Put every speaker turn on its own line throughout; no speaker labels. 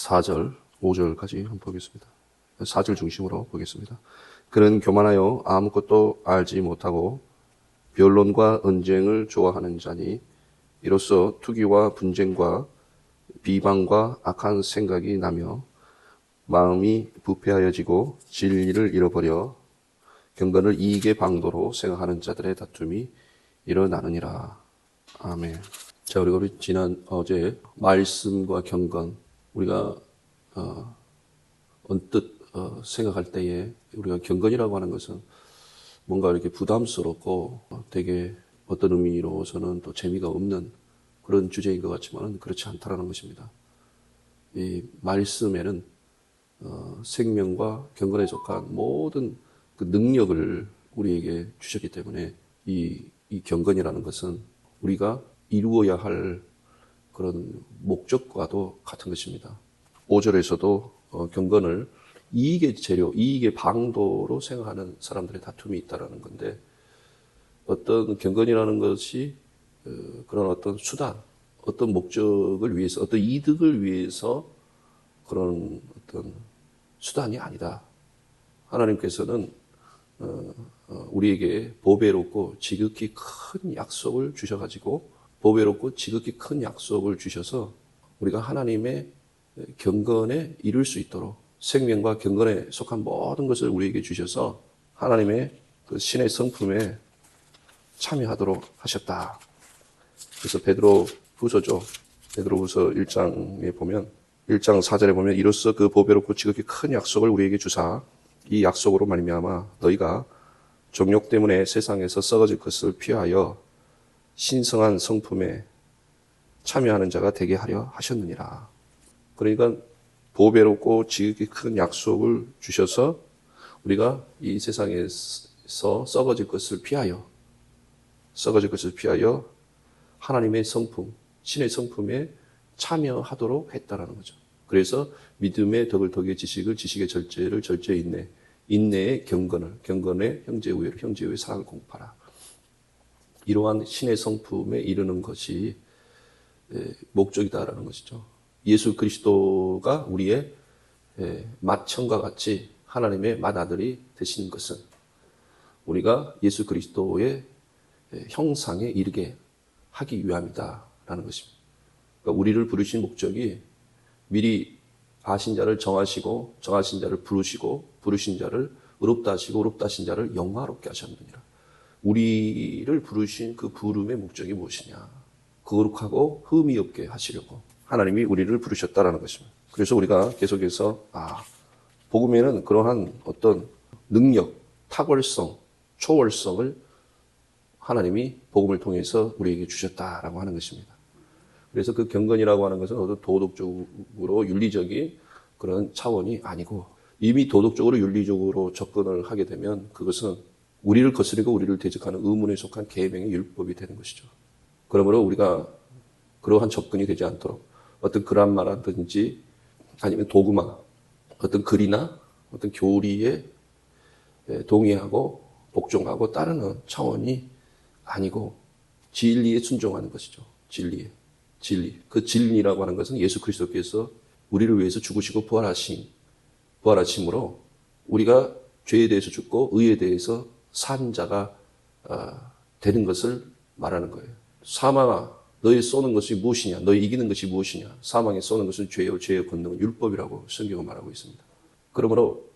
4절, 5절까지 한번 보겠습니다. 4절 중심으로 보겠습니다. 그는 교만하여 아무것도 알지 못하고 변론과 언쟁을 좋아하는 자니 이로써 투기와 분쟁과 비방과 악한 생각이 나며 마음이 부패하여지고 진리를 잃어버려 경건을 이익의 방도로 생각하는 자들의 다툼이 일어나느니라. 아멘. 자, 우리 어제 말씀과 경건, 우리가 언뜻 생각할 때에 우리가 경건이라고 하는 것은 뭔가 이렇게 부담스럽고 되게 어떤 의미로서는 또 재미가 없는 그런 주제인 것 같지만 그렇지 않다라는 것입니다. 이 말씀에는 생명과 경건에 속한 모든 그 능력을 우리에게 주셨기 때문에 이 경건이라는 것은 우리가 이루어야 할 그런 목적과도 같은 것입니다. 5절에서도 경건을 이익의 재료, 이익의 방도로 생각하는 사람들의 다툼이 있다라는 건데, 어떤 경건이라는 것이 그런 어떤 수단, 어떤 목적을 위해서, 어떤 이득을 위해서 그런 어떤 수단이 아니다. 하나님께서는 우리에게 보배롭고 지극히 큰 약속을 주셔가지고, 보배롭고 지극히 큰 약속을 주셔서 우리가 하나님의 경건에 이룰 수 있도록 생명과 경건에 속한 모든 것을 우리에게 주셔서 하나님의 그 신의 성품에 참여하도록 하셨다. 그래서 베드로후서죠. 베드로후서 1장에 보면 1장 4절에 보면 이로써 그 보배롭고 지극히 큰 약속을 우리에게 주사 이 약속으로 말미암아 너희가 정욕 때문에 세상에서 썩어질 것을 피하여 신성한 성품에 참여하는 자가 되게 하려 하셨느니라. 그러니까 보배롭고 지극히 큰 약속을 주셔서 우리가 이 세상에서 썩어질 것을 피하여 하나님의 성품, 신의 성품에 참여하도록 했다라는 거죠. 그래서 믿음의 덕을 덕의 지식을, 지식의 절제를 절제에 인내, 인내의 경건을, 경건의 형제우애를, 형제우애의 사랑을 공부하라. 이러한 신의 성품에 이르는 것이 목적이다라는 것이죠. 예수 그리스도가 우리의 맏형과 같이 하나님의 맏아들이 되신 것은 우리가 예수 그리스도의 형상에 이르게 하기 위함이다라는 것입니다. 그러니까 우리를 부르신 목적이 미리 아신 자를 정하시고 정하신 자를 부르시고 부르신 자를 의롭다 하시고 의롭다 하신 자를 영화롭게 하셨느니라. 우리를 부르신 그 부름의 목적이 무엇이냐? 거룩하고 흠이 없게 하시려고 하나님이 우리를 부르셨다라는 것입니다. 그래서 우리가 계속해서 복음에는 그러한 어떤 능력, 탁월성, 초월성을 하나님이 복음을 통해서 우리에게 주셨다라고 하는 것입니다. 그래서 그 경건이라고 하는 것은 어떤 도덕적으로 윤리적인 그런 차원이 아니고 이미 도덕적으로 윤리적으로 접근을 하게 되면 그것은 우리를 거스르고 우리를 대적하는 의문에 속한 계명의 율법이 되는 것이죠. 그러므로 우리가 그러한 접근이 되지 않도록 어떤 그란마라든지 아니면 도구마, 어떤 글이나 어떤 교리에 동의하고 복종하고 따르는 차원이 아니고 진리에 순종하는 것이죠. 진리. 그 진리라고 하는 것은 예수 그리스도께서 우리를 위해서 죽으시고 부활하심으로 우리가 죄에 대해서 죽고 의에 대해서 산 자가 되는 것을 말하는 거예요. 사망아, 너희 쏘는 것이 무엇이냐? 너희 이기는 것이 무엇이냐? 사망에 쏘는 것은 죄요, 죄의 권능은 율법이라고 성경은 말하고 있습니다. 그러므로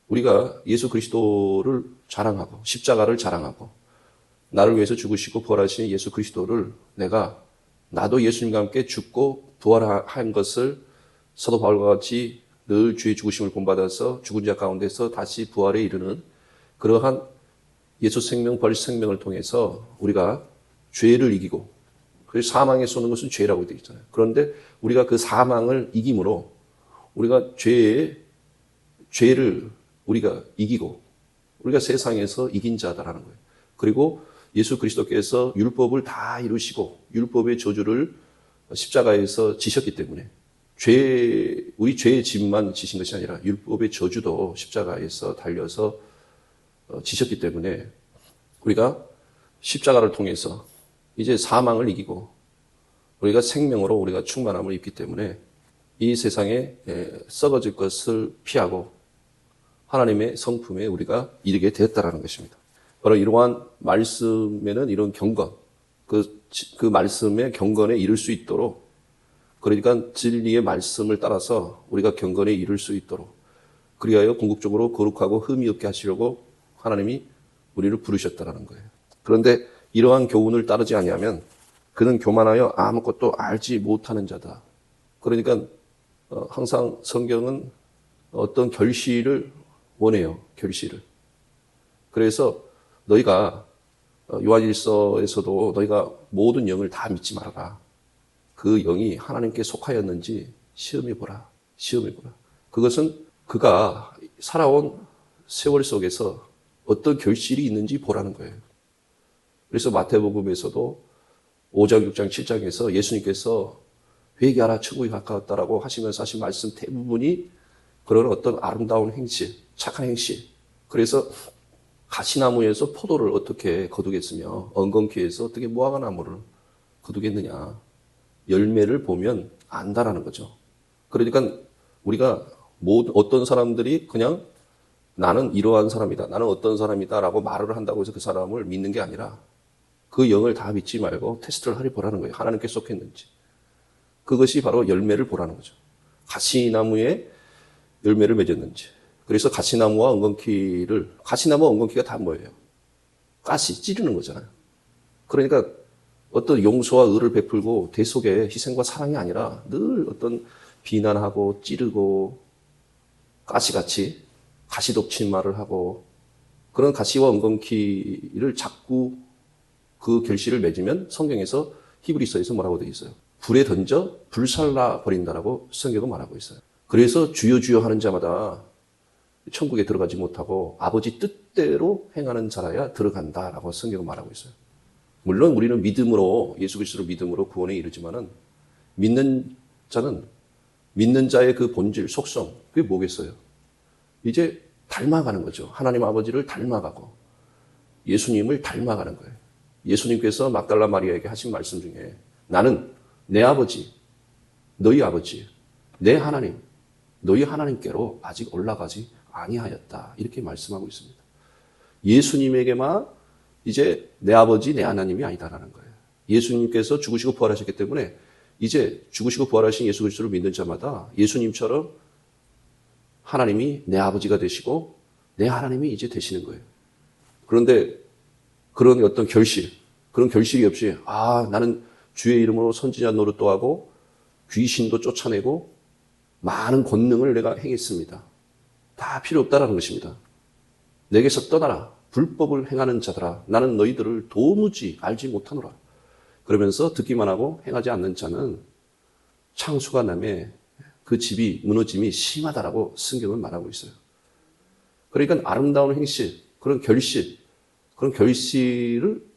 우리가 예수 그리스도를 자랑하고 십자가를 자랑하고 나를 위해서 죽으시고 부활하신 예수 그리스도를 나도 예수님과 함께 죽고 부활한 것을 사도 바울과 같이 늘 주의 죽으심을 본받아서 죽은 자 가운데서 다시 부활에 이르는 그러한 예수 생명, 벌 생명을 통해서 우리가 죄를 이기고 그래서 사망에 쏘는 것은 죄라고 되어 있잖아요. 그런데 우리가 그 사망을 이김으로 우리가 죄를 우리가 이기고 우리가 세상에서 이긴 자다라는 거예요. 그리고 예수 그리스도께서 율법을 다 이루시고 율법의 저주를 십자가에서 지셨기 때문에 우리 죄의 짐만 지신 것이 아니라 율법의 저주도 십자가에서 달려서 지셨기 때문에 우리가 십자가를 통해서 이제 사망을 이기고 우리가 생명으로 우리가 충만함을 입기 때문에 이 세상에 썩어질 것을 피하고 하나님의 성품에 우리가 이르게 되었다라는 것입니다. 바로 이러한 말씀에는 이런 경건, 그 말씀의 경건에 이를 수 있도록, 그러니까 진리의 말씀을 따라서 우리가 경건에 이를 수 있도록, 그리하여 궁극적으로 거룩하고 흠이 없게 하시려고 하나님이 우리를 부르셨다라는 거예요. 그런데 이러한 교훈을 따르지 아니하면 그는 교만하여 아무것도 알지 못하는 자다. 그러니까 항상 성경은 어떤 결실을 원해요. 결실을. 그래서 너희가 요한일서에서도 너희가 모든 영을 다 믿지 말아라. 그 영이 하나님께 속하였는지 시험해 보라. 시험해 보라. 그것은 그가 살아온 세월 속에서 어떤 결실이 있는지 보라는 거예요. 그래서 마태복음에서도 5장, 6장, 7장에서 예수님께서 회개하라 천국이 가까웠다라고 하시면서 하신 말씀 대부분이 그런 어떤 아름다운 행실, 착한 행실. 그래서 가시나무에서 포도를 어떻게 거두겠으며 엉겅퀴에서 어떻게 무화과나무를 거두겠느냐. 열매를 보면 안다라는 거죠. 그러니까 우리가 어떤 사람들이 그냥 나는 이러한 사람이다, 나는 어떤 사람이다 라고 말을 한다고 해서 그 사람을 믿는 게 아니라 그 영을 다 믿지 말고 테스트를 하려 보라는 거예요. 하나님께 속했는지. 그것이 바로 열매를 보라는 거죠. 가시나무에 열매를 맺었는지. 그래서 가시나무와 가시나무와 엉겅퀴가 다 뭐예요? 가시, 찌르는 거잖아요. 그러니까 어떤 용서와 의를 베풀고 대속의 희생과 사랑이 아니라 늘 어떤 비난하고 찌르고 가시같이 가시독친 말을 하고 그런 가시와 엉겅퀴를 자꾸 그 결실을 맺으면 성경에서 히브리서에서 뭐라고 되어 있어요? 불에 던져 불살라 버린다라고 성경은 말하고 있어요. 그래서 주여 주여 하는 자마다 천국에 들어가지 못하고 아버지 뜻대로 행하는 자라야 들어간다라고 성경은 말하고 있어요. 물론 우리는 믿음으로 예수 그리스도를 믿음으로 구원에 이르지만은 믿는 자는 믿는 자의 그 본질, 속성 그게 뭐겠어요? 이제 닮아가는 거죠. 하나님 아버지를 닮아가고 예수님을 닮아가는 거예요. 예수님께서 막달라 마리아에게 하신 말씀 중에 나는 내 아버지, 너희 아버지, 내 하나님, 너희 하나님께로 아직 올라가지 아니하였다. 이렇게 말씀하고 있습니다. 예수님에게만 이제 내 아버지, 내 하나님이 아니다라는 거예요. 예수님께서 죽으시고 부활하셨기 때문에 이제 죽으시고 부활하신 예수 그리스도를 믿는 자마다 예수님처럼 하나님이 내 아버지가 되시고 내 하나님이 이제 되시는 거예요. 그런데 그런 어떤 그런 결실이 없이 나는 주의 이름으로 선지자 노릇도 하고 귀신도 쫓아내고 많은 권능을 내가 행했습니다. 다 필요 없다라는 것입니다. 내게서 떠나라. 불법을 행하는 자들아. 나는 너희들을 도무지 알지 못하노라. 그러면서 듣기만 하고 행하지 않는 자는 창수가 남에 그 집이 무너짐이 심하다라고 성경은 말하고 있어요. 그러니까 아름다운 행실, 그런 결실을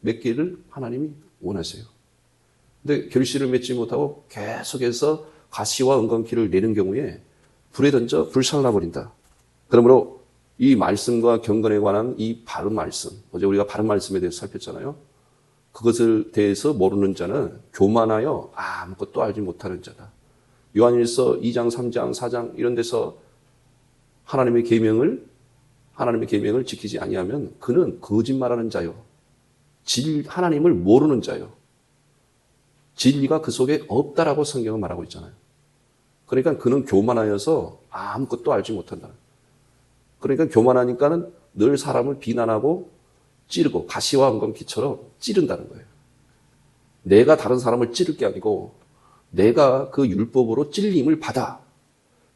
맺기를 하나님이 원하세요. 근데 결실을 맺지 못하고 계속해서 가시와 엉겅퀴를 내는 경우에 불에 던져 불살라버린다. 그러므로 이 말씀과 경건에 관한 이 바른 말씀, 어제 우리가 바른 말씀에 대해서 살폈잖아요. 그것을 대해서 모르는 자는 교만하여 아무것도 알지 못하는 자다. 요한일서 2장, 3장, 4장 이런 데서 하나님의 계명을 지키지 아니하면 그는 거짓말하는 자요. 하나님을 모르는 자요. 진리가 그 속에 없다라고 성경은 말하고 있잖아요. 그러니까 그는 교만하여서 아무것도 알지 못한다. 그러니까 교만하니까는 늘 사람을 비난하고 찌르고 가시와 엉겅퀴처럼 찌른다는 거예요. 내가 다른 사람을 찌를 게 아니고 내가 그 율법으로 찔림을 받아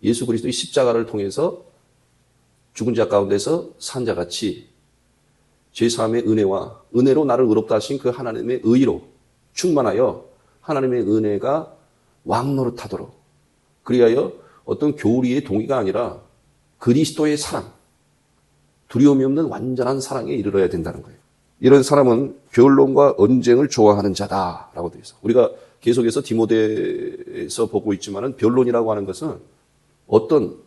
예수 그리스도의 십자가를 통해서 죽은 자 가운데서 산 자같이 죄사함의 은혜로 나를 의롭다 하신 그 하나님의 의로 충만하여 하나님의 은혜가 왕노릇하도록 그리하여 어떤 교리의 동의가 아니라 그리스도의 사랑, 두려움이 없는 완전한 사랑에 이르러야 된다는 거예요. 이런 사람은 변론과 언쟁을 좋아하는 자다라고 되어 있어요. 우리가 계속해서 디모데에서 보고 있지만은 변론이라고 하는 것은 어떤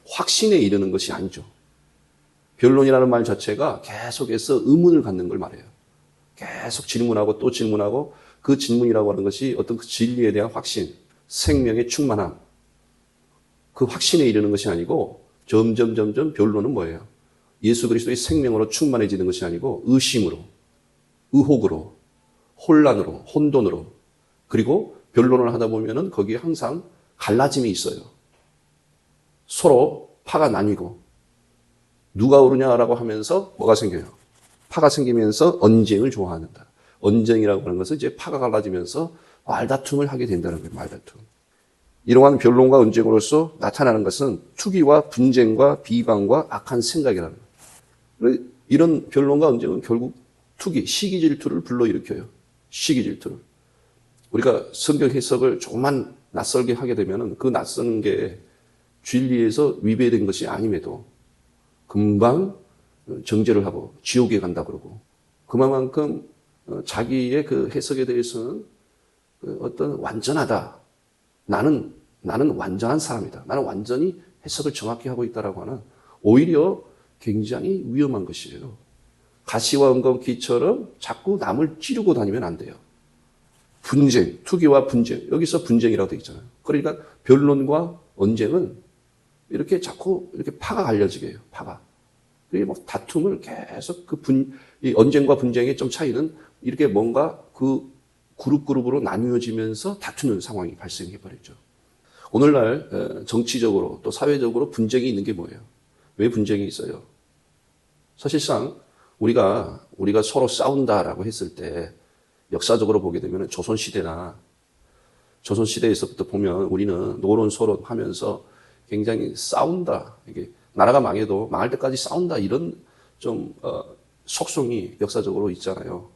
확신에 이르는 것이 아니죠. 변론이라는 말 자체가 계속해서 의문을 갖는 걸 말해요. 계속 질문하고 또 질문하고 그 질문이라고 하는 것이 어떤 그 진리에 대한 확신, 생명의 충만함, 그 확신에 이르는 것이 아니고 점점 변론은 뭐예요? 예수 그리스도의 생명으로 충만해지는 것이 아니고 의심으로, 의혹으로, 혼란으로, 혼돈으로, 그리고 변론을 하다 보면은 거기에 항상 갈라짐이 있어요. 서로 파가 나뉘고 누가 옳으냐라고 하면서 뭐가 생겨요? 파가 생기면서 언쟁을 좋아한다. 언쟁이라고 하는 것은 이제 파가 갈라지면서 말다툼을 하게 된다는 거예요. 말다툼. 이러한 변론과 언쟁으로서 나타나는 것은 투기와 분쟁과 비방과 악한 생각이라는 거예요. 이런 변론과 언쟁은 결국 투기, 시기 질투를 불러일으켜요. 시기 질투를. 우리가 성경 해석을 조금만 낯설게 하게 되면 그 낯선 게 진리에서 위배된 것이 아님에도 금방 정죄를 하고 지옥에 간다 그러고 그만큼 자기의 그 해석에 대해서는 어떤 완전하다. 나는 완전한 사람이다. 나는 완전히 해석을 정확히 하고 있다라고 하는 오히려 굉장히 위험한 것이에요. 가시와 은검기처럼 자꾸 남을 찌르고 다니면 안 돼요. 분쟁, 투기와 분쟁. 여기서 분쟁이라고 되어 있잖아요. 그러니까 변론과 언쟁은 이렇게 자꾸 이렇게 파가 갈려지게 해요. 파가. 그게 뭐 다툼을 계속 이 언쟁과 분쟁의 좀 차이는 이렇게 뭔가 그 그룹으로 나뉘어지면서 다투는 상황이 발생해 버리죠. 오늘날 정치적으로 또 사회적으로 분쟁이 있는 게 뭐예요? 왜 분쟁이 있어요? 사실상 우리가 서로 싸운다라고 했을 때 역사적으로 보게 되면 조선시대나 조선시대에서부터 보면 우리는 노론소론 하면서 굉장히 싸운다. 이게 나라가 망할 때까지 싸운다. 이런 좀 속성이 역사적으로 있잖아요.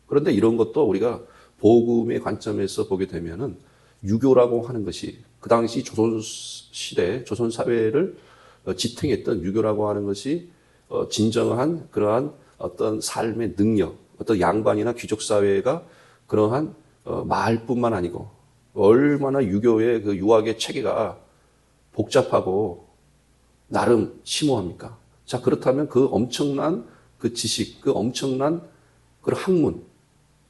그런데 이런 것도 우리가 복음의 관점에서 보게 되면은 유교라고 하는 것이 그 당시 조선시대, 조선사회를 지탱했던 유교라고 하는 것이 진정한 그러한 어떤 삶의 능력, 어떤 양반이나 귀족사회가 그러한 말뿐만 아니고 얼마나 유교의 그 유학의 체계가 복잡하고 나름 심오합니까? 자, 그렇다면 그 엄청난 그 지식, 그 엄청난 그 학문,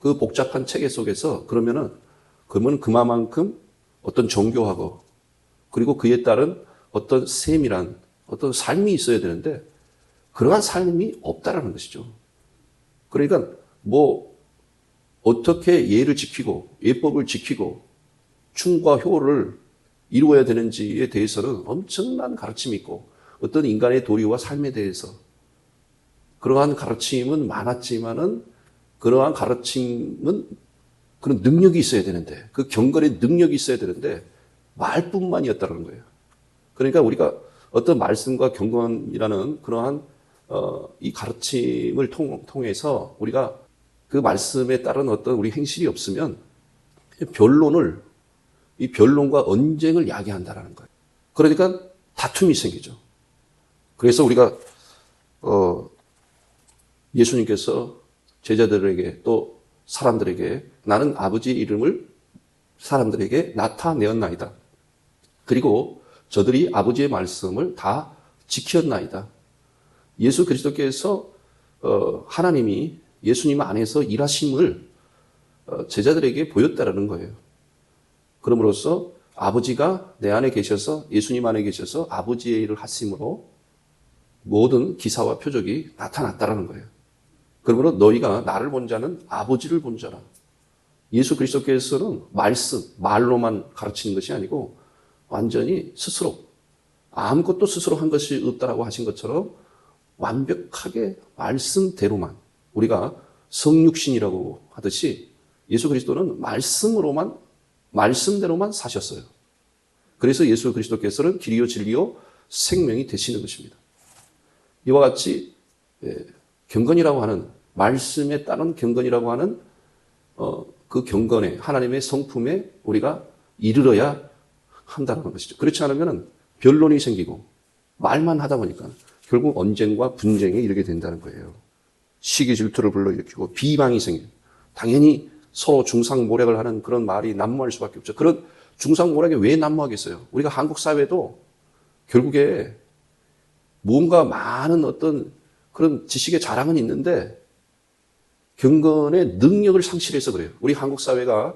그 복잡한 체계 속에서 그러면 그만큼 어떤 정교하고 그리고 그에 따른 어떤 세밀한 어떤 삶이 있어야 되는데 그러한 삶이 없다라는 것이죠. 그러니까 뭐 어떻게 예를 지키고 예법을 지키고 충과 효를 이루어야 되는지에 대해서는 엄청난 가르침이 있고 어떤 인간의 도리와 삶에 대해서 그러한 가르침은 많았지만은 그러한 가르침은 그런 능력이 있어야 되는데 그 경건의 능력이 있어야 되는데 말뿐만이었다는 거예요. 그러니까 우리가 어떤 말씀과 경건이라는 그러한 이 가르침을 통해서 우리가 그 말씀에 따른 어떤 우리 행실이 없으면 이 변론과 언쟁을 야기한다라는 거예요. 그러니까 다툼이 생기죠. 그래서 우리가 예수님께서 제자들에게 또 사람들에게 나는 아버지 이름을 사람들에게 나타내었나이다. 그리고 저들이 아버지의 말씀을 다 지켰나이다. 예수 그리스도께서 하나님이 예수님 안에서 일하심을 제자들에게 보였다라는 거예요. 그럼으로써 아버지가 내 안에 계셔서 예수님 안에 계셔서 아버지의 일을 하심으로 모든 기사와 표적이 나타났다라는 거예요. 그러므로 너희가 나를 본 자는 아버지를 본 자라. 예수 그리스도께서는 말로만 가르치는 것이 아니고 완전히 스스로 아무것도 스스로 한 것이 없다라고 하신 것처럼 완벽하게 말씀대로만 우리가 성육신이라고 하듯이 예수 그리스도는 말씀대로만 사셨어요. 그래서 예수 그리스도께서는 길이요 진리요 생명이 되시는 것입니다. 이와 같이 경건이라고 하는 말씀에 따른 경건이라고 하는 그 경건에 하나님의 성품에 우리가 이르러야 한다는 것이죠. 그렇지 않으면 변론이 생기고 말만 하다 보니까 결국 언쟁과 분쟁에 이르게 된다는 거예요. 시기 질투를 불러일으키고 비방이 생겨요. 당연히 서로 중상모략을 하는 그런 말이 난무할 수밖에 없죠. 그런 중상모략에 왜 난무하겠어요? 우리가 한국 사회도 결국에 뭔가 많은 어떤 그런 지식의 자랑은 있는데 경건의 능력을 상실해서 그래요. 우리 한국 사회가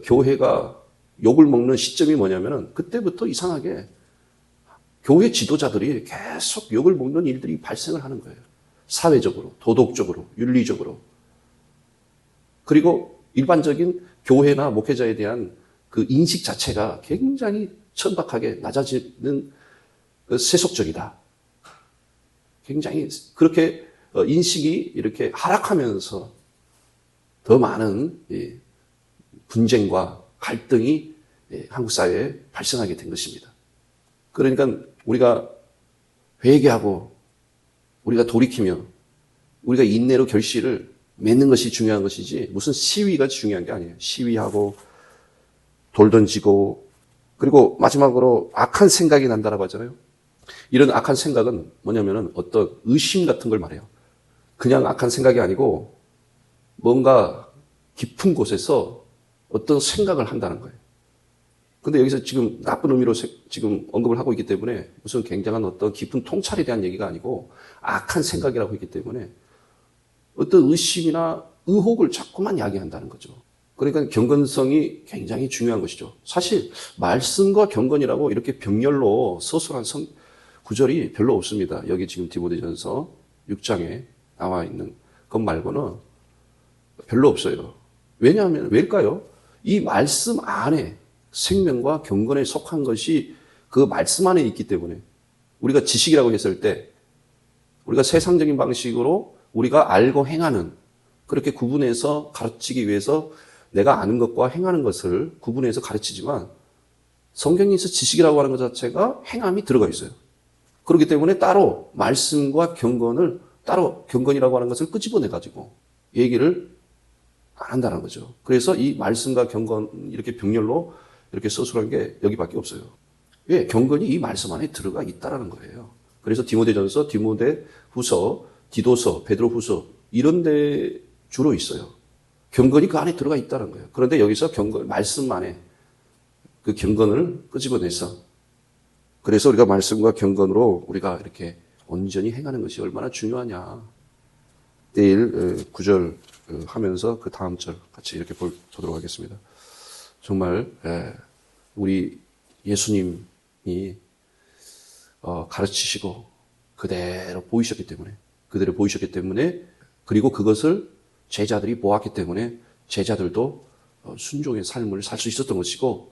교회가 욕을 먹는 시점이 뭐냐면은 그때부터 이상하게 교회 지도자들이 계속 욕을 먹는 일들이 발생을 하는 거예요. 사회적으로, 도덕적으로, 윤리적으로. 그리고 일반적인 교회나 목회자에 대한 그 인식 자체가 굉장히 천박하게 낮아지는 세속적이다. 굉장히 그렇게 인식이 이렇게 하락하면서 더 많은 분쟁과 갈등이 한국 사회에 발생하게 된 것입니다. 그러니까 우리가 회개하고 우리가 돌이키며 우리가 인내로 결실을 맺는 것이 중요한 것이지 무슨 시위가 중요한 게 아니에요. 시위하고 돌 던지고 그리고 마지막으로 악한 생각이 난다라고 하잖아요. 이런 악한 생각은 뭐냐면은 어떤 의심 같은 걸 말해요. 그냥 악한 생각이 아니고 뭔가 깊은 곳에서 어떤 생각을 한다는 거예요. 근데 여기서 지금 나쁜 의미로 지금 언급을 하고 있기 때문에 무슨 굉장한 어떤 깊은 통찰에 대한 얘기가 아니고 악한 생각이라고 했기 때문에 어떤 의심이나 의혹을 자꾸만 야기한다는 거죠. 그러니까 경건성이 굉장히 중요한 것이죠. 사실 말씀과 경건이라고 이렇게 병렬로 서술한 구절이 별로 없습니다. 여기 지금 디모데전서 6장에 나와 있는 것 말고는 별로 없어요. 왜냐하면 왜일까요? 이 말씀 안에 생명과 경건에 속한 것이 그 말씀 안에 있기 때문에 우리가 지식이라고 했을 때 우리가 세상적인 방식으로 우리가 알고 행하는 그렇게 구분해서 가르치기 위해서 내가 아는 것과 행하는 것을 구분해서 가르치지만 성경에서 지식이라고 하는 것 자체가 행함이 들어가 있어요. 그렇기 때문에 따로 말씀과 경건을 따로 경건이라고 하는 것을 끄집어내 가지고 얘기를 안 한다는 거죠. 그래서 이 말씀과 경건 이렇게 병렬로 이렇게 서술한 게 여기밖에 없어요. 왜? 경건이 이 말씀 안에 들어가 있다라는 거예요. 그래서 디모데전서, 디모데후서, 디도서, 베드로후서 이런 데 주로 있어요. 경건이 그 안에 들어가 있다는 거예요. 그런데 여기서 경건, 말씀 안에 그 경건을 끄집어내서 그래서 우리가 말씀과 경건으로 우리가 이렇게 온전히 행하는 것이 얼마나 중요하냐. 내일 9절 하면서 그 다음 절 같이 이렇게 보도록 하겠습니다. 정말 우리 예수님이 가르치시고 그대로 보이셨기 때문에 그리고 그것을 제자들이 보았기 때문에 제자들도 순종의 삶을 살 수 있었던 것이고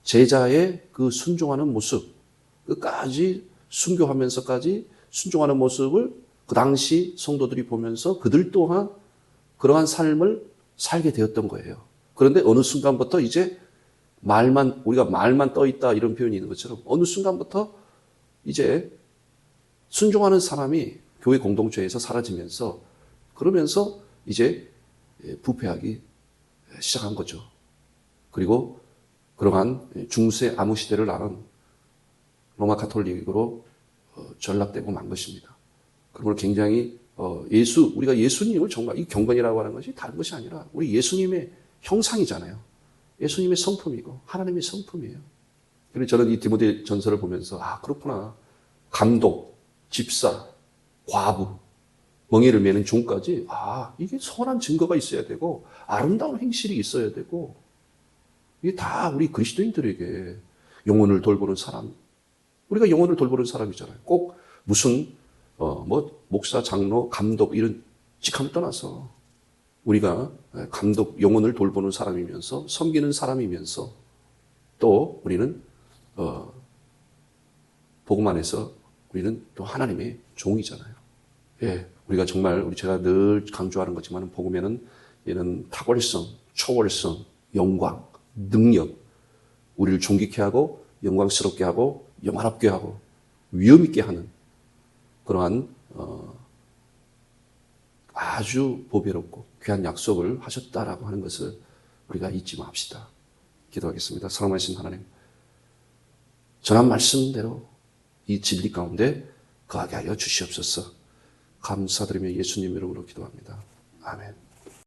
제자의 그 순종하는 모습 끝까지 순교하면서까지 순종하는 모습을 그 당시 성도들이 보면서 그들 또한 그러한 삶을 살게 되었던 거예요. 그런데 어느 순간부터 이제 우리가 말만 떠 있다 이런 표현이 있는 것처럼 어느 순간부터 이제 순종하는 사람이 교회 공동체에서 사라지면서 그러면서 이제 부패하기 시작한 거죠. 그리고 그러한 중세 암흑 시대를 나는 로마 가톨릭으로 전락되고 만 것입니다. 그러므로 굉장히 우리가 예수님을 정말 이 경건이라고 하는 것이 다른 것이 아니라 우리 예수님의 형상이잖아요. 예수님의 성품이고 하나님의 성품이에요. 그래서 저는 이 디모데 전서를 보면서 그렇구나. 감독, 집사, 과부, 멍에를 매는 종까지 이게 선한 증거가 있어야 되고 아름다운 행실이 있어야 되고 이게 다 우리 그리스도인들에게 영혼을 돌보는 사람. 우리가 영혼을 돌보는 사람이잖아요. 꼭 무슨 목사, 장로, 감독 이런 직함을 떠나서 우리가 감독, 영혼을 돌보는 사람이면서 섬기는 사람이면서 또 우리는 복음 안에서 우리는 또 하나님의 종이잖아요. 예, 우리가 정말 제가 늘 강조하는 거지만 복음에는 이런 탁월성, 초월성, 영광, 능력, 우리를 존귀케 하고 영광스럽게 하고 영화롭게 하고 위험 있게 하는 그러한 아주 보배롭고 귀한 약속을 하셨다라고 하는 것을 우리가 잊지 맙시다. 기도하겠습니다. 사랑하신 하나님, 전한 말씀대로 이 진리 가운데 거하게 하여 주시옵소서. 감사드리며 예수님 이름으로 기도합니다. 아멘.